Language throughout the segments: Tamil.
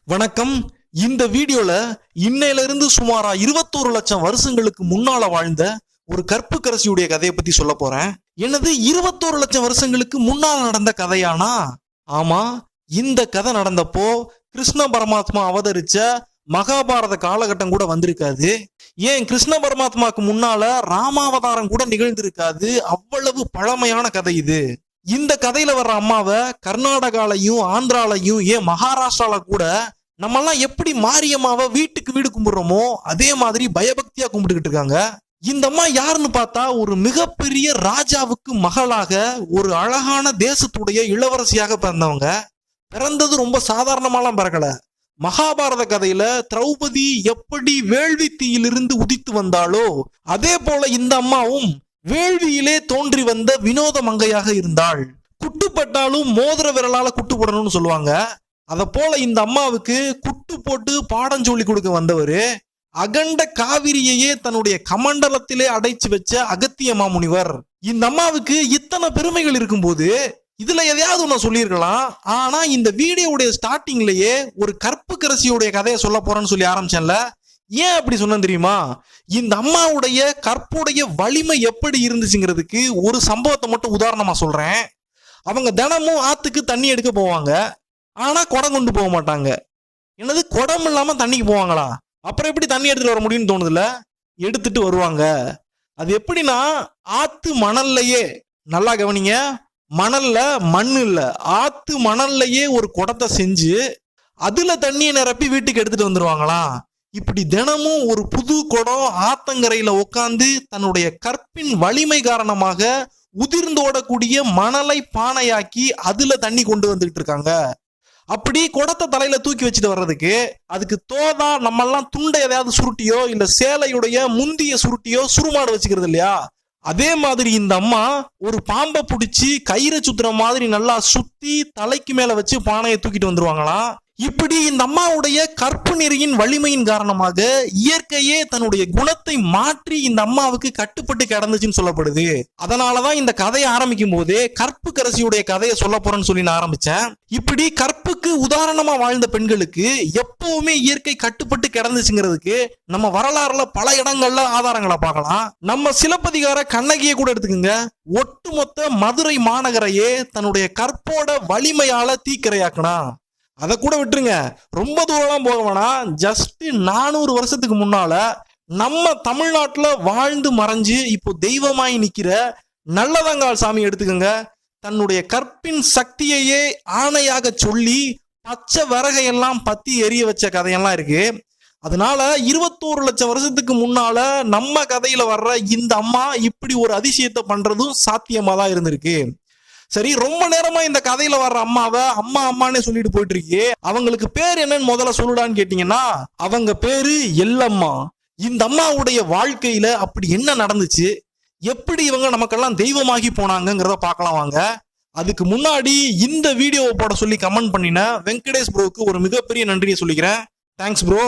வணக்கம். இந்த வீடியோல இன்னையில இருந்து சுமாரா 21 லட்சம் வருஷங்களுக்கு முன்னால வாழ்ந்த ஒரு கற்புக்கரசியுடைய கதையை பத்தி சொல்ல போறேன். என்னது 21 லட்சம் வருஷங்களுக்கு முன்னால நடந்த கதையானா? ஆமா, இந்த கதை நடந்தப்போ கிருஷ்ண பரமாத்மா அவதரிச்ச மகாபாரத காலகட்டம் கூட வந்திருக்காது. ஏன் கிருஷ்ண பரமாத்மாக்கு முன்னால ராமாவதாரம் கூட நிகழ்ந்திருக்காது. அவ்வளவு பழமையான கதை இது. இந்த கதையில வர்ற அம்மாவை கர்நாடகாலையும் ஆந்திராலையும் ஏன் மகாராஷ்டிரால கூட நம்மெல்லாம் எப்படி மாரியம்மாவை வீட்டுக்கு வீடு கும்பிடுறோமோ அதே மாதிரி பயபக்தியா கும்பிட்டுக்கிட்டு இருக்காங்க. இந்த அம்மா யாருன்னு பார்த்தா ஒரு மிகப்பெரிய ராஜாவுக்கு மகளாக ஒரு அழகான தேசத்துடைய இளவரசியாக பிறந்தவங்க. பிறந்தது ரொம்ப சாதாரணமாலாம் பிறக்கல. மகாபாரத கதையில திரௌபதி எப்படி வேள்வி தீயிலிருந்து உதித்து வந்தாலோ அதே போல இந்த அம்மாவும் வேள்வியிலே தோன்றி வந்த வினோத மங்கையாக இருந்தாள். குட்டுப்பட்டாலும் மோதிர விரலால குட்டு போடணும்னு சொல்லுவாங்க. அத போல இந்த அம்மாவுக்கு குட்டு போட்டு பாடம் சொல்லி கொடுக்க வந்தவரு அகண்ட காவிரியையே தன்னுடைய கமண்டலத்திலே அடைச்சு வச்ச அகத்திய மாமுனிவர். இந்த அம்மாவுக்கு இத்தனை பெருமைகள் இருக்கும்போது இதுல எதையாவது ஒண்ணு சொல்லியிருக்கலாம். ஆனா இந்த வீடியோவுடைய ஸ்டார்டிங்லயே ஒரு கற்புக்கரசியுடைய கதையை சொல்ல போறேன்னு சொல்லி ஆரம்பிச்சேன்ல. ஏன் அப்படி சொன்ன தெரியுமா? இந்த அம்மாவுடைய கற்புடைய வலிமை எப்படி இருந்துச்சுங்கிறதுக்கு ஒரு சம்பவத்தை மட்டும் உதாரணமா சொல்றேன். அவங்க தினமும் ஆத்துக்கு தண்ணி எடுக்க போவாங்க. ஆனா குடம் கொண்டு போக மாட்டாங்க. என்னது, குடம் இல்லாம தண்ணிக்கு போவாங்களா? அப்புறம் எப்படி தண்ணி எடுத்துட்டு வர முடியும்னு தோணுதுல. எடுத்துட்டு வருவாங்க. அது எப்படின்னா, ஆத்து மணல்லையே, நல்லா கவனிங்க, மணல்ல மண் இல்ல, ஆத்து மணல்லையே ஒரு குடத்தை செஞ்சு அதுல தண்ணியை நிரப்பி வீட்டுக்கு எடுத்துட்டு வந்துருவாங்களாம். இப்படி தினமும் ஒரு புது குடம் ஆத்தங்கரையில உட்காந்து தன்னுடைய கற்பின் வலிமை காரணமாக உதிர்ந்தோடக்கூடிய மணலை பானையாக்கி அதுல தண்ணி கொண்டு வந்துகிட்டு இருக்காங்க. அப்படி குடத்தை தலையில தூக்கி வச்சுட்டு வர்றதுக்கு அதுக்கு தோதா நம்மெல்லாம் துண்டை எதையாவது சுருட்டியோ இல்ல சேலையுடைய முந்திய சுருட்டியோ சுருமாடு வச்சுக்கிறது இல்லையா? அதே மாதிரி இந்த அம்மா ஒரு பாம்பை பிடிச்சி கயிறை சுத்துற மாதிரி நல்லா சுத்தி தலைக்கு மேல வச்சு பானையை தூக்கிட்டு வந்துருவாங்களாம். இப்படி இந்த அம்மாவுடைய கற்பு நெறியின் வலிமையின் காரணமாக இயற்கையே தன்னுடைய குணத்தை மாற்றி இந்த அம்மாவுக்கு கட்டுப்பட்டு கிடந்துச்சுன்னு சொல்லப்படுது. அதனாலதான் இந்த கதையை ஆரம்பிக்கும் போதே கற்புக்கரசியுடைய கதையை சொல்ல போறேன்னு சொல்லி நான் ஆரம்பிச்சேன். இப்படி கற்புக்கு உதாரணமா வாழ்ந்த பெண்களுக்கு எப்பவுமே இயற்கை கட்டுப்பட்டு கிடந்துச்சுங்கிறதுக்கு நம்ம வரலாறுல பல இடங்கள்ல ஆதாரங்களை பார்க்கலாம். நம்ம சிலப்பதிகார கண்ணகியை கூட எடுத்துக்கோங்க. ஒட்டுமொத்த மதுரை மாநகரையே தன்னுடைய கற்போட வலிமையால தீக்கிரையாக்குனா. அதை கூட விட்டுருங்க, ரொம்ப தூரம் போக வேணாம். ஜஸ்ட் 400 வருஷத்துக்கு முன்னால நம்ம தமிழ்நாட்டுல வாழ்ந்து மறைஞ்சு இப்போ தெய்வமாய் நிக்கிற நல்லதங்கால் சாமி எடுத்துக்கோங்க. தன்னுடைய கற்பின் சக்தியையே ஆணையாக சொல்லி பச்சை விறகையெல்லாம் பத்தி எரிய வச்ச கதையெல்லாம் இருக்கு. அதனால 21 லட்சம் வருஷத்துக்கு முன்னால நம்ம கதையில வர்ற இந்த அம்மா இப்படி ஒரு அதிசயத்தை பண்றதும் சாத்தியமா தான் இருந்திருக்கு. சரி, ரொம்ப நேரமா இந்த கதையில வர்ற அம்மாவை அம்மா அம்மானே சொல்லிட்டு போயிட்டு இருக்கே, அவங்களுக்கு பேர் என்னன்னு முதல்ல சொல்லுடான்னு கேட்டீங்கன்னா அவங்க பேரு எல்லம்மா. இந்த அம்மாவுடைய வாழ்க்கையில அப்படி என்ன நடந்துச்சு, எப்படி இவங்க நமக்கெல்லாம் தெய்வமாகி போனாங்கிறத பார்க்கலாம் வாங்க. அதுக்கு முன்னாடி இந்த வீடியோவை போட சொல்லி கமெண்ட் பண்ணின வெங்கடேஷ் ப்ரோவுக்கு ஒரு மிகப்பெரிய நன்றியை சொல்லிக்கிறேன். Thanks bro.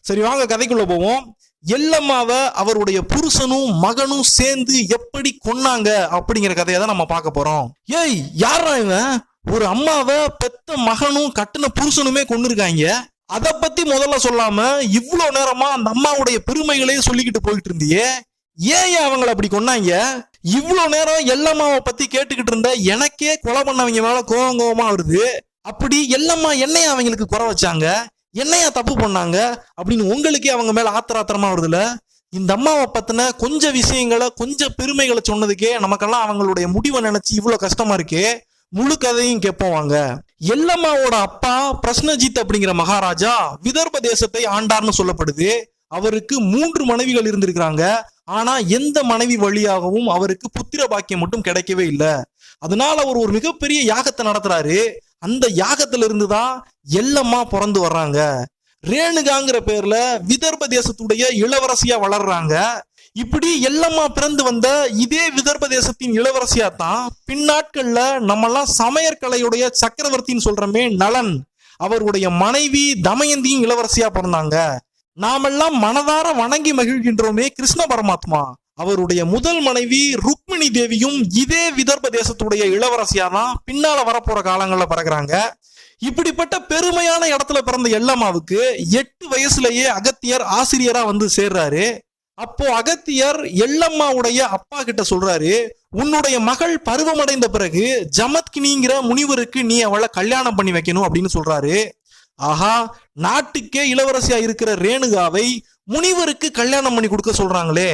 சரி வாங்க கதைக்குள்ள போவோம். எல்லம்மாவை அவருடைய புருஷனும் மகனும் சேர்ந்து எப்படி கொன்னாங்க அப்படிங்கிற கதையை தான் நம்ம பார்க்க போறோம். ஏய், யாரா இவன்? ஒரு அம்மாவை பெத்த மகனும் கட்டின புருஷனுமே கொன்னுருக்காங்க. அதை பத்தி முதல்ல சொல்லாம இவ்வளவு நேரமா அந்த அம்மாவுடைய பெருமைகளே சொல்லிக்கிட்டு போயிட்டு இருந்தியே, ஏன் அவங்களை அப்படி கொன்னாங்க? இவ்வளவு நேரம் எல்லம்மாவை பத்தி கேட்டுக்கிட்டு இருந்த எனக்கே கொலை பண்ணவங்க மேல கோவமா வருது. அப்படி எல்லம்மா என்னைய அவங்களுக்கு குறை வச்சாங்க, என்னையா தப்பு பண்ணாங்க அப்படின்னு உங்களுக்கே அவங்க மேல ஆத்திரமா வருதுல. இந்த அம்மாவை பத்தின கொஞ்சம் விஷயங்களை கொஞ்சம் பெருமைகளை சொன்னதுக்கே நமக்கெல்லாம் அவங்களுடைய முடிவை நினைச்சு இவ்வளவு கஷ்டமா இருக்கே. முழு கதையும் கேட்போம் வாங்க. எல்லம்மாவோட அப்பா பிரஸ்னஜித் அப்படிங்கிற மகாராஜா விதர்ப தேசத்தை ஆண்டார்னு சொல்லப்படுது. அவருக்கு 3 மனைவிகள் இருந்திருக்கிறாங்க. ஆனா எந்த மனைவி வழியாகவும் அவருக்கு புத்திர பாக்கியம் மட்டும் கிடைக்கவே இல்லை. அதனால அவர் ஒரு மிகப்பெரிய யாகத்தை நடத்துறாரு. அந்த யாகத்துல இருந்துதான் எல்லம்மா பிறந்து வர்றாங்க. ரேணுகாங்கிற பேர்ல விதர்ப தேசத்துடைய இளவரசியா வளர்றாங்க. இப்படி எல்லம்மா பிறந்து வந்த இதே விதர்ப தேசத்தின் இளவரசியா தான் பின்னாட்கள்ல நம்மெல்லாம் சமையற்கலையுடைய சக்கரவர்த்தின்னு சொல்றமே நலன், அவருடைய மனைவி தமயந்தியும் இளவரசியா பிறந்தாங்க. நாமெல்லாம் மனதார வணங்கி மகிழ்கின்றோமே கிருஷ்ண பரமாத்மா, அவருடைய முதல் மனைவி ருக்மிணி தேவியும் இதே விதர்ப தேசத்துடைய இளவரசியா தான் பின்னால வரப்போற காலங்கள்ல பிறகுறாங்க. இப்படிப்பட்ட பெருமையான இடத்துல பிறந்த எல்லம்மாவுக்கு 8 வயசுலயே அகத்தியர் ஆசிரியரா வந்து சேர்றாரு. அப்போ அகத்தியர் எல்லம்மாவுடைய அப்பா கிட்ட சொல்றாரு, உன்னுடைய மகள் பருவமடைந்த பிறகு ஜமத்கினிங்கிற முனிவருக்கு நீ அவளை கல்யாணம் பண்ணி வைக்கணும் அப்படின்னு சொல்றாரு. ஆஹா, நாட்டுக்கே இளவரசியா இருக்கிற ரேணுகாவை முனிவருக்கு கல்யாணம் பண்ணி கொடுக்க சொல்றாங்களே.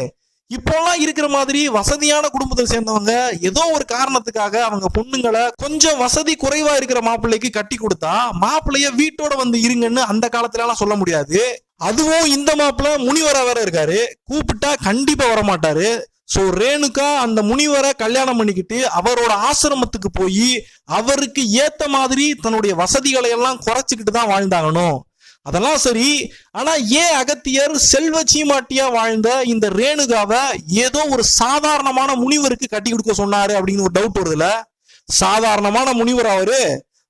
இப்போலாம் இருக்கிற மாதிரி வசதியான குடும்பத்தை சேர்ந்தவங்க ஏதோ ஒரு காரணத்துக்காக அவங்க பொண்ணுங்களை கொஞ்சம் வசதி குறைவா இருக்கிற மாப்பிள்ளைக்கு கட்டி கொடுத்தா மாப்பிள்ளைய வீட்டோட வந்து இருங்கன்னு அந்த காலத்துல எல்லாம் சொல்ல முடியாது. அதுவும் இந்த மாப்பிள்ளை முனிவரா வேற இருக்காரு, கூப்பிட்டா கண்டிப்பா வரமாட்டாரு. சோ ரேணுகா அந்த முனிவரை கல்யாணம் பண்ணிக்கிட்டு அவரோட ஆசிரமத்துக்கு போய் அவருக்கு ஏத்த மாதிரி தன்னுடைய வசதிகளை எல்லாம் குறைச்சிக்கிட்டு தான் வாழ்ந்தாகணும். அதெல்லாம் சரி, ஆனா ஏன் அகத்தியர் செல்வ சீமாட்டியா வாழ்ந்த இந்த ரேணுகாவை ஏதோ ஒரு சாதாரணமான முனிவருக்கு கட்டி கொடுக்க சொன்னாரு அப்படின்னு ஒரு டவுட் வருதுல. சாதாரணமான முனிவர் அவரு,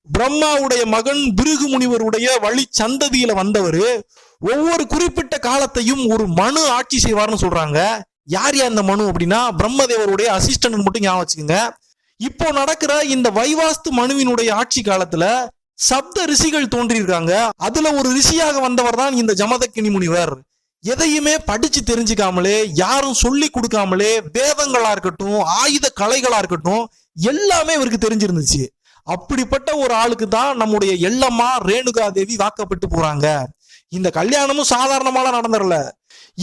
பிரம்மாவுடைய மகன் பிருகு முனிவருடைய வழி சந்ததியில வந்தவர். ஒவ்வொரு குறிப்பிட்ட காலத்தையும் ஒரு மனு ஆட்சி செய்வார்னு சொல்றாங்க. யார் அந்த மனு அப்படின்னா பிரம்மதேவருடைய அசிஸ்டன்ட் மட்டும் ஞாபகம் வச்சுக்கோங்க. இப்போ நடக்கிற இந்த வைவாஸ்து மனுவினுடைய ஆட்சி காலத்துல சப்த ரிஷிகள் தோன்றியிருக்காங்க. அதுல ஒரு ரிஷியாக வந்தவர் தான் இந்த ஜமதக்கினி முனிவர். எதையுமே படிச்சு தெரிஞ்சுக்காமலே, யாரும் சொல்லி கொடுக்காமலே, வேதங்களா இருக்கட்டும், ஆயுத கலைகளா இருக்கட்டும், எல்லாமே இவருக்கு தெரிஞ்சிருந்துச்சு. அப்படிப்பட்ட ஒரு ஆளுக்கு தான் நம்முடைய எல்லம்மா ரேணுகா தேவி வாக்கப்பட்டு போறாங்க. இந்த கல்யாணமும் சாதாரணமாலாம் நடந்துடல.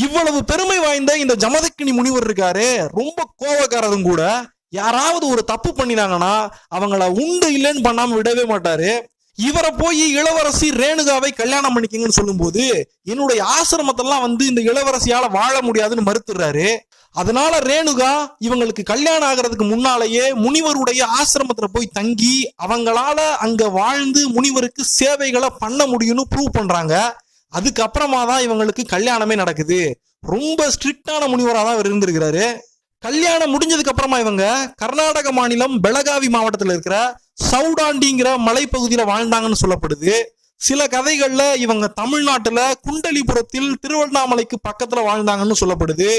இவ்வளவு பெருமை வாய்ந்த இந்த ஜமதக்கினி முனிவர் இருக்காரு, ரொம்ப கோபக்காரரும் கூட. யாராவது ஒரு தப்பு பண்ணினாங்கன்னா அவங்கள உண்டு இல்லைன்னு பண்ணாம விடவே மாட்டாரு. இவரை போய் இளவரசி ரேணுகாவை கல்யாணம் பண்ணிக்கங்கன்னு சொல்லும் போது என்னுடைய ஆசிரமத்தெல்லாம் வந்து இந்த இளவரசியால வாழ முடியாதுன்னு மறுத்துறாரு. அதனால ரேணுகா இவங்களுக்கு கல்யாணம் ஆகிறதுக்கு முன்னாலேயே முனிவருடைய ஆசிரமத்துல போய் தங்கி அவங்களால அங்க வாழ்ந்து முனிவருக்கு சேவைகளை பண்ண முடியும்னு ப்ரூவ் பண்றாங்க. அதுக்கப்புறமா தான் இவங்களுக்கு கல்யாணமே நடக்குது. ரொம்ப ஸ்ட்ரிக்டான முனிவரா தான் இவர் இருந்திருக்கிறாரு. கல்யாணம் முடிஞ்சதுக்கு அப்புறமா இவங்க கர்நாடக மாநிலம் பெலகாவி மாவட்டத்தில் இருக்கிற சவுடாண்டிங்கிற மலைப்பகுதியில வாழ்ந்தாங்கன்னு சொல்லப்படுது. சில கதைகள்ல இவங்க தமிழ்நாட்டுல குண்டலிபுரத்தில் திருவண்ணாமலைக்கு பக்கத்துல வாழ்ந்தாங்கன்னு சொல்லப்படுது.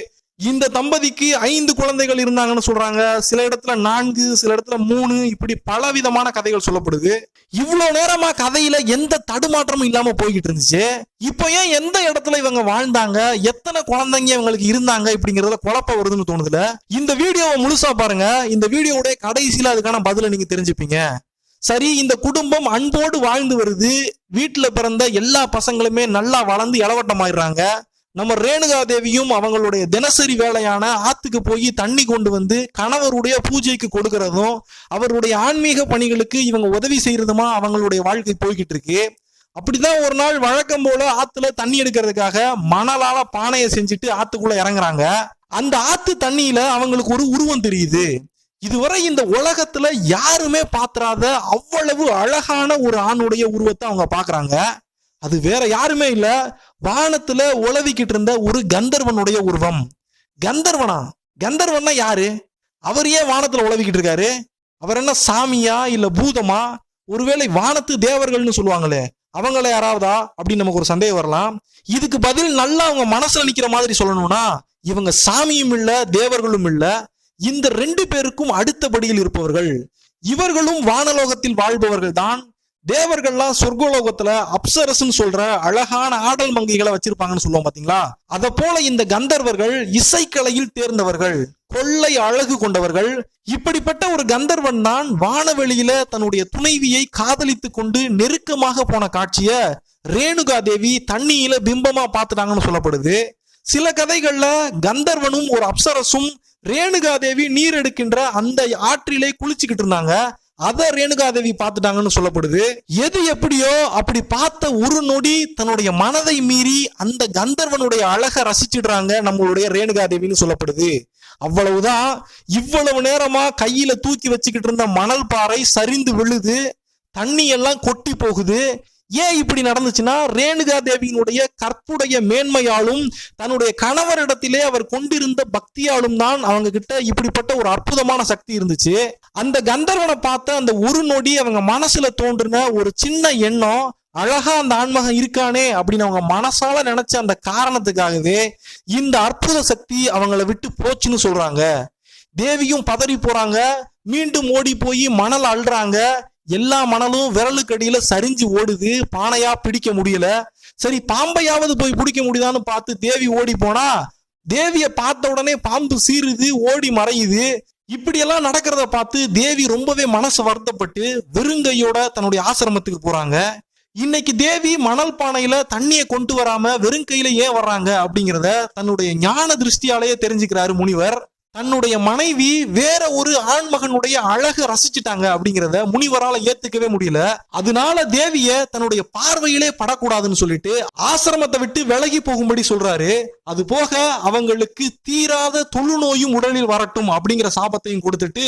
இந்த தம்பதிக்கு 5 குழந்தைகள் இருந்தாங்கன்னு சொல்றாங்க. சில இடத்துல 4, சில இடத்துல 3, இப்படி பல விதமான கதைகள் சொல்லப்படுது. இவ்வளவு நேரமா கதையில எந்த தடுமாற்றமும் இல்லாம போய்கிட்டு இருந்துச்சு. இப்ப ஏன் எந்த இடத்துல இவங்க வாழ்ந்தாங்க, எத்தனை குழந்தைங்க இவங்களுக்கு இருந்தாங்க இப்படிங்கறதுல குழப்பம் வருதுன்னு தோணுதுல. இந்த வீடியோவை முழுசா பாருங்க. இந்த வீடியோவுடைய கடைசியில அதுக்கான பதில நீங்க தெரிஞ்சுப்பீங்க. சரி, இந்த குடும்பம் அன்போடு வாழ்ந்து வருது. வீட்டுல பிறந்த எல்லா பசங்களுமே நல்லா வளர்ந்து இளவட்டமாயிடுறாங்க. நம்ம ரேணுகா தேவியும் அவங்களுடைய தினசரி வேலையான ஆத்துக்கு போய் தண்ணி கொண்டு வந்து கணவருடைய பூஜைக்கு கொடுக்கறதும் அவருடைய ஆன்மீக பணிகளுக்கு இவங்க உதவி செய்யறதுமா அவங்களுடைய வாழ்க்கை போய்கிட்டு இருக்கு. அப்படிதான் ஒரு நாள் வழக்கம் போல ஆத்துல தண்ணி எடுக்கிறதுக்காக மணலால பானையை செஞ்சுட்டு ஆத்துக்குள்ள இறங்குறாங்க. அந்த ஆத்து தண்ணியில அவங்களுக்கு ஒரு உருவம் தெரியுது. இதுவரை இந்த உலகத்துல யாருமே பாத்திராத அவ்வளவு அழகான ஒரு ஆணுடைய உருவத்தை அவங்க பாக்குறாங்க. அது வேற யாருமே இல்ல, வானத்துல உலவிக்கிட்டு இருந்த ஒரு கந்தர்வனுடைய உருவம். கந்தர்வனா? கந்தர்வன்னா யாரு? அவர் ஏன் வானத்துல உலவிக்கிட்டு இருக்காரு? அவர் என்ன சாமியா இல்ல பூதமா? ஒருவேளை வானத்து தேவர்கள்னு சொல்லுவாங்களே, அவங்கள யாராவதா அப்படின்னு நமக்கு ஒரு சந்தேகம் வரலாம். இதுக்கு பதில் நல்லா அவங்க மனசுல நிக்கிற மாதிரி சொல்லணும்னா, இவங்க சாமியும் இல்ல தேவர்களும் இல்ல, இந்த 2 பேருக்கும் அடுத்தபடியில் இருப்பவர்கள். இவர்களும் வானலோகத்தில் வாழ்பவர்கள் தான். தேவர்கள்லாம் சொர்க்கலோகத்துல அப்சரஸ்ன்னு சொல்ற அழகான ஆடல் மங்கைகளை வச்சிருப்பாங்கன்னு சொல்லுவோம் பாத்தீங்களா. அத போல இந்த கந்தர்வர்கள் இசைக்கலையில் தேர்ந்தவர்கள், கொள்ளை அழகு கொண்டவர்கள். இப்படிப்பட்ட ஒரு கந்தர்வன் தான் வானவெளியில தன்னுடைய துணைவியை காதலித்து கொண்டு நெருக்கமாக போன காட்சிய ரேணுகா தேவி தண்ணியில பிம்பமா பார்த்துட்டாங்கன்னு சொல்லப்படுது. சில கதைகள்ல கந்தர்வனும் ஒரு அப்சரசும் ரேணுகா தேவி நீர் எடுக்கின்ற அந்த ஆற்றிலே குளிச்சுக்கிட்டு இருந்தாங்க. அத ரேணுகாதேவி பார்த்துட்டாங்கன்னு சொல்லப்படுது. எது எப்படியோ அப்படி பார்த்த ஒரு நொடி தன்னுடைய மனதை மீறி அந்த கந்தர்வனுடைய அழகை ரசிச்சிடுறாங்க நம்மளுடைய ரேணுகாதேவின்னு சொல்லப்படுது. அவ்வளவுதான். இவ்வளவு நேரமா கையில தூக்கி வச்சுக்கிட்டு இருந்த மணல் பாறை சரிந்து விழுது, தண்ணி எல்லாம் கொட்டி போகுது. ஏன் இப்படி நடந்துச்சுன்னா, ரேணுகா தேவியினுடைய கற்புடைய மேன்மையாலும் தன்னுடைய கணவரிடத்திலே அவர் கொண்டிருந்த பக்தியாலும் தான் அவங்க கிட்ட இப்படிப்பட்ட ஒரு அற்புதமான சக்தி இருந்துச்சு. அந்த கந்தர்வனை பார்த்த அந்த ஒரு நொடி அவங்க மனசுல தோன்றின ஒரு சின்ன எண்ணம், அழகா அந்த ஆன்மகம் இருக்கானே அப்படின்னு அவங்க மனசால நினைச்ச அந்த காரணத்துக்காகவே இந்த அற்புத சக்தி அவங்கள விட்டு போச்சுன்னு சொல்றாங்க. தேவியும் பதறி போறாங்க. மீண்டும் ஓடி போய் மணல் அள்ளுறாங்க. எல்லா மணலும் விரலுக்கு அடியில சரிஞ்சு ஓடுது, பானையா பிடிக்க முடியல. சரி, பாம்பையாவது போய் பிடிக்க முடியுதான்னு பார்த்து தேவி ஓடி போனா, தேவிய பார்த்த உடனே பாம்பு சீருது, ஓடி மறையுது. இப்படியெல்லாம் நடக்கிறத பார்த்து தேவி ரொம்பவே மனசு வருத்தப்பட்டு வெறுங்கையோட தன்னுடைய ஆசிரமத்துக்கு போறாங்க. இன்னைக்கு தேவி மணல் பானையில தண்ணியை கொண்டு வராம வெறுங்கையில ஏன் வர்றாங்க அப்படிங்கிறத தன்னுடைய ஞான திருஷ்டியாலேயே தெரிஞ்சுக்கிறாரு முனிவர். தன்னுடைய மனைவி வேற ஒரு ஆண்மகனுடைய அழக ரசிச்சுட்டாங்க அப்படிங்கிறத முனிவரால ஏத்துக்கவே முடியல. அதனால தேவிய தன்னுடைய பார்வையிலே படக்கூடாதுன்னு சொல்லிட்டு ஆசிரமத்தை விட்டு விலகி போகும்படி சொல்றாரு. அது போக அவங்களுக்கு தீராத தொழுநோயும் உடலில் வரட்டும் அப்படிங்கிற சாபத்தையும் கொடுத்துட்டு,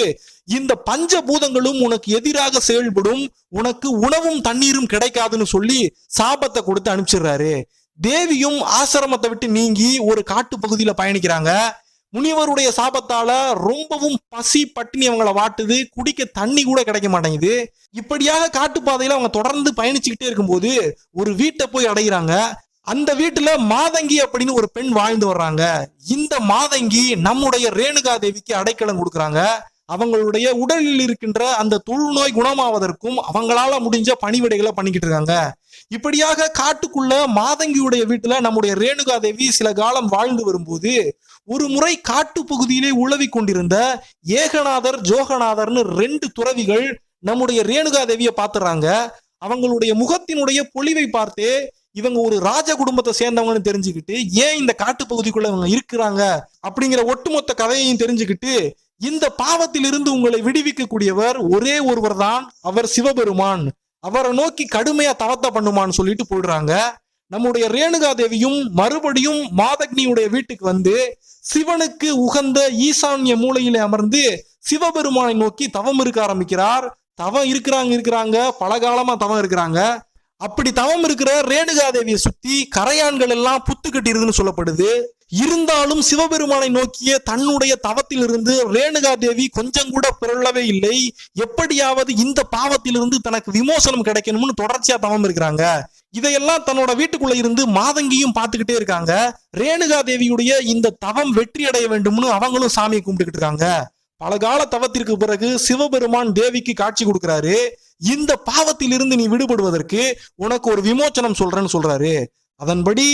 இந்த பஞ்சபூதங்களும் உனக்கு எதிராக செயல்படும், உனக்கு உணவும் தண்ணீரும் கிடைக்காதுன்னு சொல்லி சாபத்தை கொடுத்து அனுப்பிச்சிடுறாரு. தேவியும் ஆசிரமத்தை விட்டு நீங்கி ஒரு காட்டு பகுதியில பயணிக்கிறாங்க. முனிவருடைய சாபத்தால ரொம்பவும் பசி பட்டினி அவங்கள வாட்டுது, குடிக்க தண்ணி கூட கிடைக்க மாட்டேங்குது. இப்படியாக காட்டுப்பாதையில அவங்க தொடர்ந்து பயணிச்சுக்கிட்டே இருக்கும்போது ஒரு வீட்டை போய் அடைகிறாங்க. அந்த வீட்டுல மாதங்கி அப்படின்னு ஒரு பெண் வாழ்ந்து வர்றாங்க. இந்த மாதங்கி நம்முடைய ரேணுகா தேவிக்கு அடைக்கலம் கொடுக்குறாங்க. அவங்களுடைய உடலில் இருக்கின்ற அந்த தொழுநோய் குணமாவதற்கும் அவங்களால முடிஞ்ச பணிவிடைகளை பண்ணிக்கிட்டு இருக்காங்க. இப்படியாக காட்டுக்குள்ள மாதங்கியுடைய வீட்டுல நம்முடைய ரேணுகா தேவி சில காலம் வாழ்ந்து வரும்போது ஒரு முறை காட்டு பகுதியிலே உழவி கொண்டிருந்த ஏகநாதர் ஜோகநாதர்னு 2 துறவிகள் நம்முடைய ரேணுகா தேவியை பார்த்துறாங்க. அவங்களுடைய முகத்தினுடைய பொலிவை பார்த்தே இவங்க ஒரு ராஜ குடும்பத்தை சேர்ந்தவங்கன்னு தெரிஞ்சுக்கிட்டு ஏன் இந்த காட்டு பகுதிக்குள்ள இவங்க இருக்கிறாங்க அப்படிங்கிற ஒட்டுமொத்த கதையையும் தெரிஞ்சுக்கிட்டு, இந்த பாவத்திலிருந்து உங்களை விடுவிக்க கூடியவர் ஒரே ஒருவர் தான், அவர் சிவபெருமான், அவரை நோக்கி கடுமையா தவத்தை பண்ணுமான்னு சொல்லிட்டு போயிடுறாங்க. நம்முடைய ரேணுகா தேவியும் மறுபடியும் மாதக்னியுடைய வீட்டுக்கு வந்து சிவனுக்கு உகந்த ஈசான்ய மூலையில அமர்ந்து சிவபெருமானை நோக்கி தவம் இருக்க ஆரம்பிக்கிறார். தவம் இருக்கிறாங்க பல காலமா தவம் இருக்கிறாங்க. அப்படி தவம் இருக்கிற ரேணுகா தேவியை சுத்தி கரையான்கள் எல்லாம் புத்து கட்டிருதுன்னு சொல்லப்படுது. இருந்தாலும் சிவபெருமானை நோக்கிய தன்னுடைய தவத்திலிருந்து ரேணுகா தேவி கொஞ்சம் கூட பிறழவே இல்லை. எப்படியாவது இந்த பாவத்திலிருந்து தனக்கு விமோசனம் கிடைக்கணும்னு தொடர்ச்சியா தவம் இருக்கிறாங்க. இதையெல்லாம் தன்னோட வீட்டுக்குள்ள இருந்து மாதங்கியும் பார்த்துக்கிட்டே இருக்காங்க. ரேணுகா தேவியுடைய இந்த தவம் வெற்றி அடைய வேண்டும்னு அவங்களும் சாமியை கும்பிட்டுக்கிட்டு இருக்காங்க. பல கால தவத்திற்கு பிறகு சிவபெருமான் தேவிக்கு காட்சி கொடுக்கிறாரு. இந்த பாவத்திலிருந்து நீ விடுபடுவதற்கு உனக்கு ஒரு விமோச்சனம் சொல்றேன்னு சொல்றாரு. அதன்படி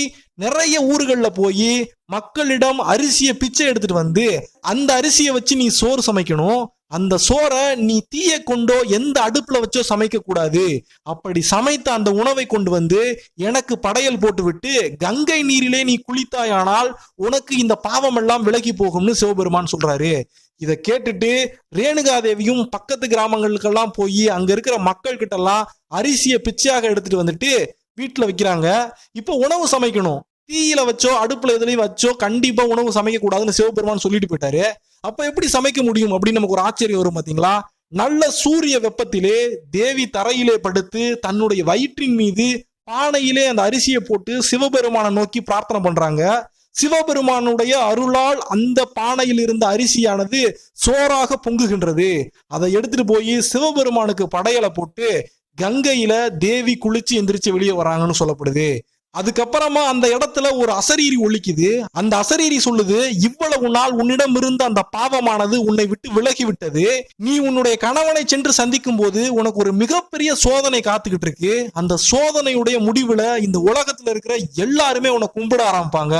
நிறைய ஊர்கள்ல போய் மக்களிடம் அரிசியை பிச்சை எடுத்துட்டு வந்து அந்த அரிசியை வச்சு நீ சோறு சமைக்கணும். அந்த சோறை நீ தீய கொண்டோ எந்த அடுப்புல வச்சோ சமைக்க கூடாது. அப்படி சமைத்த அந்த உணவை கொண்டு வந்து எனக்கு படையல் போட்டு விட்டு கங்கை நீரிலே நீ குளித்தாயானால் உனக்கு இந்த பாவம் எல்லாம் விலகி போகும்னு சிவபெருமான் சொல்றாரு. இதை கேட்டுட்டு ரேணுகா தேவியும் பக்கத்து கிராமங்களுக்கெல்லாம் போய் அங்க இருக்கிற மக்கள் கிட்ட எல்லாம் அரிசியை பிச்சையாக எடுத்துட்டு வந்துட்டு வீட்டுல வைக்கிறாங்க. இப்போ உணவு சமைக்கணும், தீயில வச்சோ அடுப்புல எதுலையும் வச்சோ கண்டிப்பா உணவு சமைக்க கூடாதுன்னு சிவபெருமான் சொல்லிட்டு போயிட்டாரு. அப்ப எப்படி சமைக்க முடியும் அப்படின்னு நமக்கு ஒரு ஆச்சரியம் வரும் பாத்தீங்களா. நல்ல சூரிய வெப்பத்திலே தேவி தரையிலே படுத்து தன்னுடைய வயிற்றின் மீது பானையிலே அந்த அரிசியை போட்டு சிவபெருமானை நோக்கி பிரார்த்தனை பண்றாங்க. சிவபெருமானுடைய அருளால் அந்த பானையில் இருந்த அரிசியானது சோறாக பொங்குகின்றது. அதை எடுத்துட்டு போய் சிவபெருமானுக்கு படையலை போட்டு கங்கையில தேவி குளிச்சு எந்திரிச்சு வெளியே வராங்கன்னு சொல்லப்படுது. அதுக்கப்புறமா அந்த இடத்துல ஒரு அசரீரி ஒலிக்குது. அந்த அசரீரி சொல்லுது, இவ்வளவு நாள் உன்னிடம் இருந்த அந்த பாவமானது உன்னை விட்டு விலகி விட்டது. நீ உன்னுடைய கணவனை சென்று சந்திக்கும் போது உனக்கு ஒரு மிகப்பெரிய சோதனை காத்துக்கிட்டு இருக்கு. அந்த சோதனையுடைய முடிவுல இந்த உலகத்துல இருக்கிற எல்லாருமே உன்னை கும்பிட ஆரம்பிப்பாங்க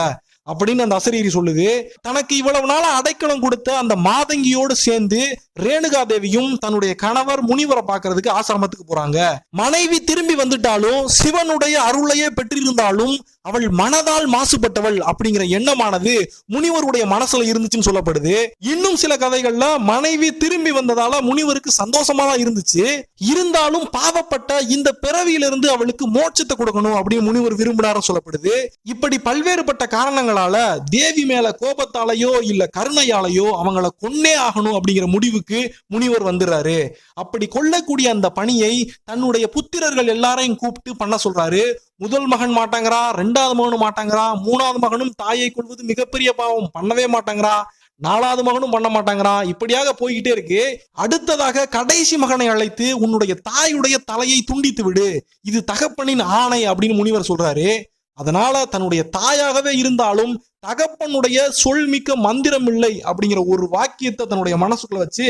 அப்படின்னு அந்த அசரீரி சொல்லுது. தனக்கு இவ்வளவு நாள அடைக்கலம் கொடுத்த அந்த மாதங்கியோடு சேர்ந்து ரேணுகா தேவியும் தன்னுடைய கணவர் முனிவரை பார்க்கறதுக்கு ஆசிரமத்துக்கு போறாங்க. மனைவி திரும்பி வந்துட்டாலும் சிவனுடைய அருளையே பெற்றிருந்தாலும் அவள் மனதால் மாசுபட்டவள் அப்படிங்கிற எண்ணமானது முனிவருடைய மனசுல இருந்துச்சுன்னு சொல்லப்படுது. இன்னும் சில கதைகள்ல மனைவி திரும்பி வந்ததால முனிவருக்கு சந்தோஷமா தான் இருந்துச்சு. இருந்தாலும் பாவப்பட்ட இந்த பிறவியிலிருந்து அவளுக்கு மோட்சத்தை கொடுக்கணும் அப்படின்னு முனிவர் விரும்பினாரும் சொல்லப்படுது. இப்படி பல்வேறுபட்ட காரணங்களால தேவி மேல கோபத்தாலேயோ இல்ல கருணையாலேயோ அவங்கள கொன்னே ஆகணும் அப்படிங்கிற முடிவுக்கு முனிவர் வந்துடுறாரு. அப்படி கொல்லக்கூடிய அந்த பணியை தன்னுடைய புத்திரர்கள் எல்லாரையும் கூப்பிட்டு பண்ண சொல்றாரு. முதல் மகன் மாட்டாங்கிறா, 2வது மகனும் மாட்டாங்கிறா, 3வது மகனும் தாயை கொள்வது மிகப்பெரிய பாவம் பண்ணவே மாட்டாங்கிறா, 4வது மகனும் பண்ண மாட்டாங்கிறான். இப்படியாக போய்கிட்டே இருக்கு. அடுத்ததாக கடைசி மகனை அழைத்து உன்னுடைய தாயுடைய தலையை துண்டித்து விடு, இது தகப்பனின் ஆணை அப்படின்னு முனிவர் சொல்றாரு. அதனால தன்னுடைய தாயாகவே இருந்தாலும் தகப்பனுடைய சொல்மிக்க மந்திரம் இல்லை அப்படிங்கிற ஒரு வாக்கியத்தை தன்னுடைய மனசுக்குள்ள வச்சு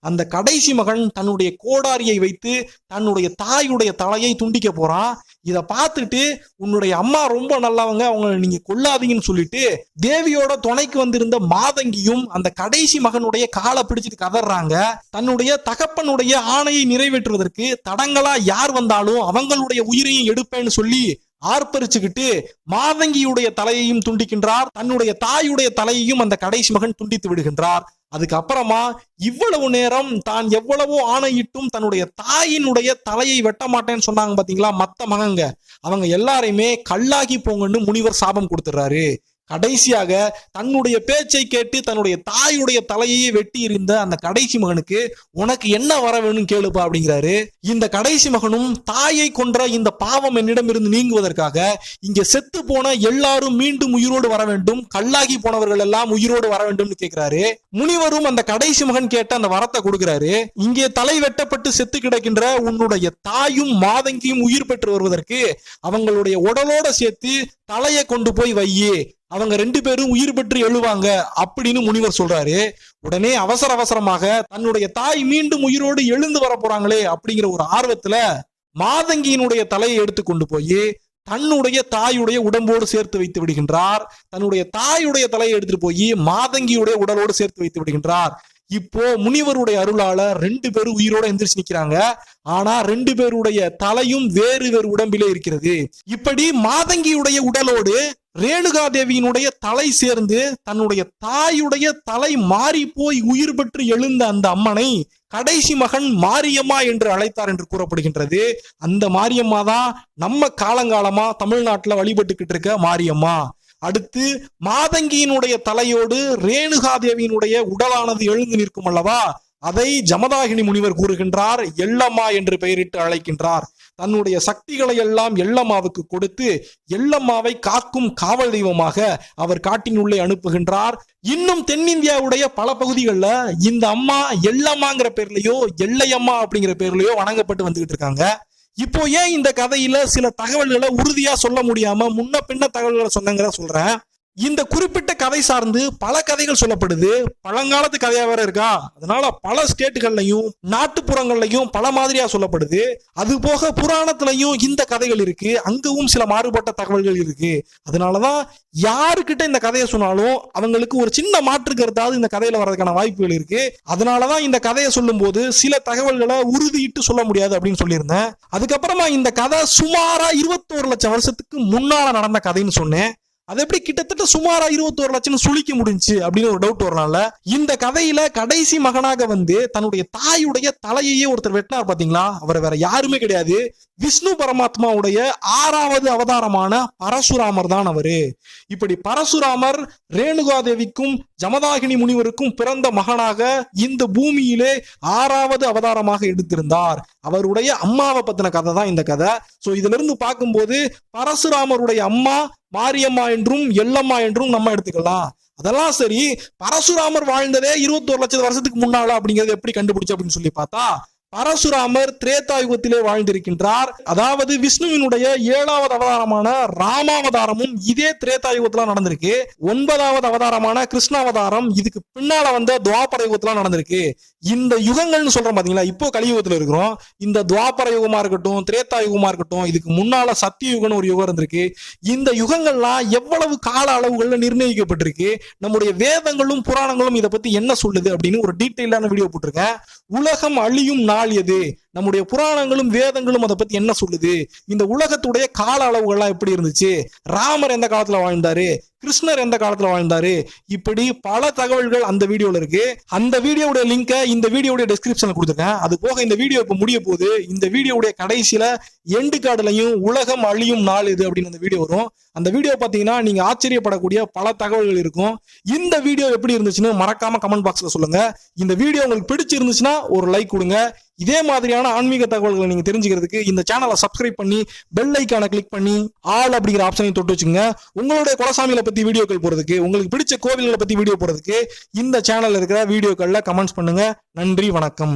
அந்த கடைசி மகன் தன்னுடைய கோடாரியை வைத்து தன்னுடைய தாயுடைய தலையை துண்டிக்க போறான். இத பார்த்துட்டு உன்னுடைய அம்மா ரொம்ப நல்லவங்க, அவங்களை நீங்க கொல்லாதீங்கன்னு சொல்லிட்டு தேவியோட துணைக்கு வந்திருந்த மாதங்கியும் அந்த கடைசி மகனுடைய காலை பிடிச்சிட்டு கதறாங்க. தன்னுடைய தகப்பனுடைய ஆணையை நிறைவேற்றுவதற்கு தடங்களா யார் வந்தாலும் அவங்களுடைய உயிரையும் எடுப்பேன்னு சொல்லி ஆர்ப்பரிச்சுக்கிட்டு மாதங்கியுடைய தலையையும் துண்டிக்கின்றார். தன்னுடைய தாயுடைய தலையையும் அந்த கடைசி மகன் துண்டித்து விடுகின்றார். அதுக்கப்புறமா இவ்வளவு நேரம் தான் எவ்வளவோ ஆணையிட்டும் தன்னுடைய தாயினுடைய தலையை வெட்ட மாட்டேன்னு சொன்னாங்க பாத்தீங்களா மத்த மகங்க, அவங்க எல்லாரையுமே கல்லாகி போங்கன்னு முனிவர் சாபம் கொடுத்துறாரு. கடைசியாக தன்னுடைய பேச்சை கேட்டு தன்னுடைய தாயுடைய தலையையே வெட்டி இருந்த அந்த கடைசி மகனுக்கு உனக்கு என்ன வர வேணும் கேளுப்பா அப்படிங்கிறாரு. இந்த கடைசி மகனும் தாயை கொன்ற இந்த பாவம் என்னிடம் இருந்து நீங்குவதற்காக இங்க செத்து போன எல்லாரும் மீண்டும் உயிரோடு வர வேண்டும், கல்லாகி போனவர்கள் எல்லாம் உயிரோடு வர வேண்டும்னு கேட்கிறாரு. முனிவரும் அந்த கடைசி மகன் கேட்ட அந்த வரத்தை கொடுக்கிறாரு. இங்கே தலை வெட்டப்பட்டு செத்து கிடக்கின்ற உன்னுடைய தாயும் மாதங்கியும் உயிர் பெற்று வருவதற்கு அவங்களுடைய உடலோட சேர்த்து தலையை கொண்டு போய் வையே, அவங்க 2 பேரும் உயிர் பெற்று எழுவாங்க அப்படின்னு முனிவர் சொல்றாரு. உடனே அவசர அவசரமாக தன்னுடைய தாய் மீண்டும் உயிரோடு எழுந்து வர போறாங்களே அப்படிங்கிற ஒரு ஆர்வத்துல மாதங்கியினுடைய தலையை எடுத்து கொண்டு போய் தன்னுடைய தாயுடைய உடம்போடு சேர்த்து வைத்து விடுகின்றார். தன்னுடைய தாயுடைய தலையை எடுத்துட்டு போய் மாதங்கியுடைய உடலோடு சேர்த்து வைத்து விடுகின்றார். இப்போ முனிவருடைய அருளால 2 பேரும் உயிரோட எந்திரிச்சு நிக்கிறாங்க. ஆனா 2 பேருடைய தலையும் வேறு வேறு உடம்பிலே இருக்கிறது. இப்படி மாதங்கியுடைய உடலோடு ரேணுகா தேவியினுடைய தலை சேர்ந்து தன்னுடைய தாயுடைய தலை மாறி போய் உயிர் பெற்று எழுந்த அந்த அம்மனை கடைசி மகன் மாரியம்மா என்று அழைத்தார் என்று கூறப்படுகின்றது. அந்த மாரியம்மா தான் நம்ம காலங்காலமா தமிழ்நாட்டுல வழிபட்டுக்கிட்டு இருக்க மாரியம்மா. அடுத்து மாதங்கியினுடைய தலையோடு ரேணுகா தேவியினுடைய உடலானது எழுந்து நிற்கும் அல்லவா, அதை ஜமதாகினி முனிவர் கூறுகின்றார், எல்லம்மா என்று பெயரிட்டு அழைக்கின்றார். தன்னுடைய சக்திகளை எல்லாம் எல்லம்மாவுக்கு கொடுத்து எல்லம்மாவை காக்கும் காவல் தெய்வமாக அவர் காட்டினுள்ளே அனுப்புகின்றார். இன்னும் தென்னிந்தியாவுடைய பல பகுதிகளில் இந்த அம்மா எல்லம்மாங்கிற பேர்லயோ எல்லையம்மா அப்படிங்கிற பேர்லயோ வணங்கப்பட்டு வந்துகிட்டு இருக்காங்க. இப்போ ஏன் இந்த கதையில சில தகவல்களை உறுதியா சொல்ல முடியாம முன்ன பின்ன தகவல்களை சொன்னங்கிற சொல்றேன். இந்த குறிப்பிட்ட கதை சார்ந்து பல கதைகள் சொல்லப்படுது. பழங்காலத்து கதையா வேற இருக்கா, அதனால பல ஸ்டேட்டுகள்லையும் நாட்டுப்புறங்கள்லையும் பல மாதிரியா சொல்லப்படுது. அது போக புராணத்திலையும் இந்த கதைகள் இருக்கு, அங்கவும் சில மாறுபட்ட தகவல்கள் இருக்கு. அதனாலதான் யாருக்கிட்ட இந்த கதையை சொன்னாலும் அவங்களுக்கு ஒரு சின்ன மாற்று கருத்தாவது இந்த கதையில வர்றதுக்கான வாய்ப்புகள் இருக்கு. அதனாலதான் இந்த கதையை சொல்லும் போது சில தகவல்களை உறுதியிட்டு சொல்ல முடியாது அப்படின்னு சொல்லியிருந்தேன். அதுக்கப்புறமா இந்த கதை சுமாரா 21 லட்சம் வருஷத்துக்கு முன்னால நடந்த கதைன்னு சொன்னேன். அது எப்படி கிட்டத்தட்ட சுமாரா 21 லட்சம் சுழிக்க முடிஞ்சு அப்படின்னு ஒரு டவுட் வரனால இந்த கதையில கடைசி மகனாக வந்து தன்னுடைய தாயுடைய தலையையே ஒருத்தர் வெட்டினார் பாத்தீங்களா, அவர் வேற யாருமே கிடையாது, விஷ்ணு பரமாத்மாவுடைய 6வது அவதாரமான பரசுராமர் தான் அவரு. இப்படி பரசுராமர் ரேணுகா தேவிக்கும் ஜமதாகினி முனிவருக்கும் பிறந்த மகனாக இந்த பூமியிலே 6வது அவதாரமாக எடுத்திருந்தார். அவருடைய அம்மாவை பத்தின கதை தான் இந்த கதை. சோ இதுல இருந்து பார்க்கும்போது பரசுராமருடைய அம்மா மாரியம்மா என்றும் எல்லம்மா என்றும் நம்ம எடுத்துக்கலாம். அதெல்லாம் சரி, பரசுராமர் வாழ்ந்ததே 21 லட்சம் வருஷத்துக்கு முன்னால அப்படிங்கறது எப்படி கண்டுபிடிச்சு அப்படின்னு சொல்லி பார்த்தா, பரசுராமர் திரேதாயுகத்திலே வாழ்ந்திருக்கின்றார். அதாவது விஷ்ணுவினுடைய 7வது அவதாரமான ராமாவதாரமும் இதே திரேதாயுகத்துல நடந்திருக்கு. 9வது அவதாரமான கிருஷ்ணாவதாரம் இதுக்கு பின்னால வந்த துவாபர யுகத்துல நடந்திருக்கு. இந்த யுகங்கள்னு சொல்றோம் பாத்தீங்களா, இப்போ கலியுகத்துல இருக்கிறோம். இந்த துவாபர யுகமா இருக்கட்டும், திரேதா யுகமா இருக்கட்டும், இதுக்கு முன்னால சத்திய யுகம்னு ஒரு யுகம் இருந்திருக்கு. இந்த யுகங்கள்லாம் எவ்வளவு கால அளவுகள்ல நிர்ணயிக்கப்பட்டிருக்கு, நம்முடைய வேதங்களும் புராணங்களும் இதை பத்தி என்ன சொல்லுது அப்படின்னு ஒரு டீட்டெயிலான வீடியோ போட்டிருக்கேன். உலகம் அழியும் நாள் எது, நம்முடைய புராணங்களும் வேதங்களும் அதை பத்தி என்ன சொல்லுது, இந்த உலகத்துடைய கால அளவுகள்லாம் எப்படி இருந்துச்சு, ராமர் எந்த காலத்துல வாழ்ந்தாரு, கிருஷ்ணர் எந்த காலத்துல வாழ்ந்தாரு, இப்படி பல தகவல்கள் அந்த வீடியோல இருக்கு. அந்த வீடியோட லிங்கை இந்த வீடியோட டிஸ்கிரிப்ஷன்ல கொடுத்துருக்கேன். அது போக இந்த வீடியோ இப்ப முடிய போகுது. இந்த வீடியோடைய கடைசியில எண்டு கார்டுலையும் உலகம் அழியும் நாள் இது அப்படின்னு அந்த வீடியோ வரும். அந்த வீடியோ பாத்தீங்கன்னா நீங்க ஆச்சரியப்படக்கூடிய பல தகவல்கள் இருக்கும். இந்த வீடியோ எப்படி இருந்துச்சுன்னு மறக்காம கமெண்ட் பாக்ஸ்ல சொல்லுங்க. இந்த வீடியோ உங்களுக்கு பிடிச்சிருந்துச்சுன்னா ஒரு லைக் கொடுங்க. இதே மாதிரியான ஆன்மீக தகவல்களை நீங்க தெரிஞ்சுக்கிறதுக்கு இந்த சேனலை சப்ஸ்கிரைப் பண்ணி பெல் ஐக்கானை கிளிக் பண்ணி ஆல் அப்படிங்கிற ஆப்ஷனையும் தொட்டு வச்சுங்க. உங்களுடைய குலசாமிகளை பத்தி வீடியோக்கள் போறதுக்கு, உங்களுக்கு பிடிச்ச கோவில்களை பத்தி வீடியோ போறதுக்கு இந்த சேனல்ல இருக்கிற வீடியோக்கள்ல கமெண்ட்ஸ் பண்ணுங்க. நன்றி, வணக்கம்.